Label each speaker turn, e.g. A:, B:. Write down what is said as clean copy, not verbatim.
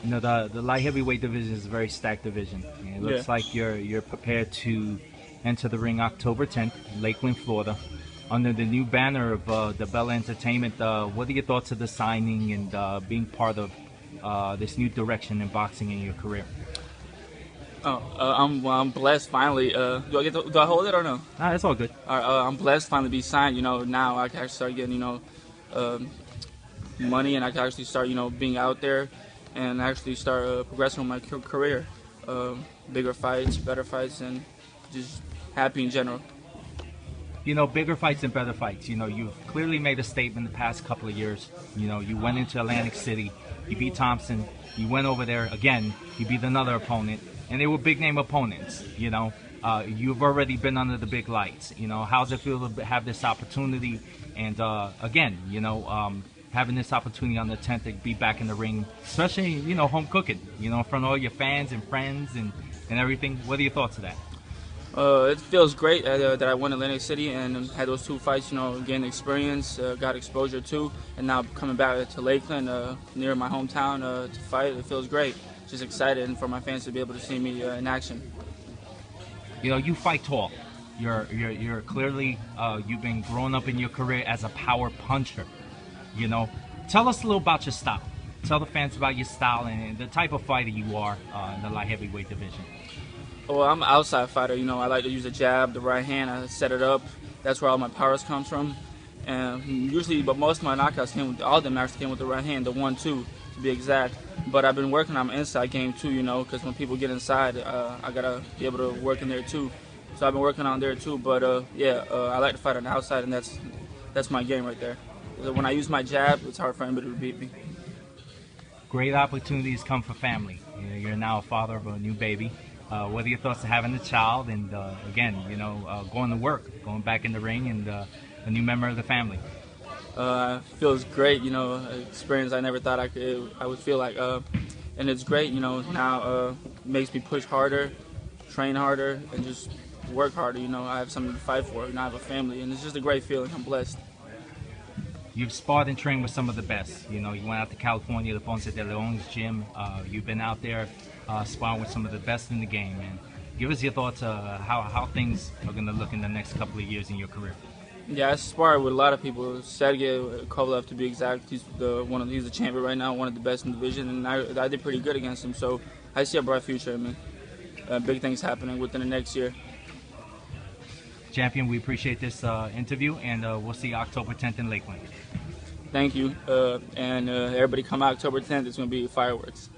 A: You know, the light heavyweight division is a very stacked division. It looks like you're prepared to enter the ring October 10th, Lakeland, Florida, under the new banner of the Bella Entertainment. What are your thoughts of the signing and being part of this new direction in boxing in your career?
B: I'm blessed finally. Do I hold it or no?
A: Nah, that's all good.
B: I'm blessed finally to be signed. You know, now I can actually start getting money, and I can actually start being out there, and actually start progressing with my career. Bigger fights, better fights, and just happy in general.
A: You know, bigger fights and better fights. You know, you've clearly made a statement the past couple of years. You know, you went into Atlantic City, you beat Thompson, you went over there again, you beat another opponent, and they were big name opponents. You know, you've already been under the big lights. You know, how's it feel to have this opportunity? And again, you know, having this opportunity on the 10th to be back in the ring, especially, you know, home cooking, you know, in front of all your fans and friends and everything. What are your thoughts of that?
B: It feels great that I won Atlantic City and had those 2 fights, you know, gained experience, got exposure too, and now coming back to Lakeland, near my hometown, to fight. It feels great. Just excited, and for my fans to be able to see me in action.
A: You know, you fight tall. You're clearly you've been growing up in your career as a power puncher. You know, tell us a little about your style. Tell the fans about your style and the type of fighter you are in the light heavyweight division.
B: Well, I'm an outside fighter. You know, I like to use the jab, the right hand. I set it up. That's where all my powers comes from. And usually, but most of my knockouts all of them actually came with the right hand, the 1-2 to be exact. But I've been working on my inside game too, you know, because when people get inside, I gotta be able to work in there too. So I've been working on there too. But I like to fight on the outside, and that's my game right there. When I use my jab, it's hard for anybody to beat me.
A: Great opportunities come for family. You're now a father of a new baby. What are your thoughts of having a child and, again, you know, going to work, going back in the ring and a new member of the family?
B: Feels great, you know, experience I never thought I would feel like. And it's great, you know, now makes me push harder, train harder, and just work harder. You know, I have something to fight for, and I have a family, and it's just a great feeling. I'm blessed.
A: You've sparred and trained with some of the best. You know, you went out to California, the Ponce de Leon's gym. You've been out there sparring with some of the best in the game. And give us your thoughts how things are going to look in the next couple of years in your career.
B: Yeah, I sparred with a lot of people. Sergey Kovalev, to be exact. He's the champion right now, one of the best in the division, and I did pretty good against him. So I see a bright future in me. Big things happening within the next year.
A: Champion, we appreciate this interview, and we'll see you October 10th in Lakeland.
B: Thank you, and everybody come out October 10th. It's going to be fireworks.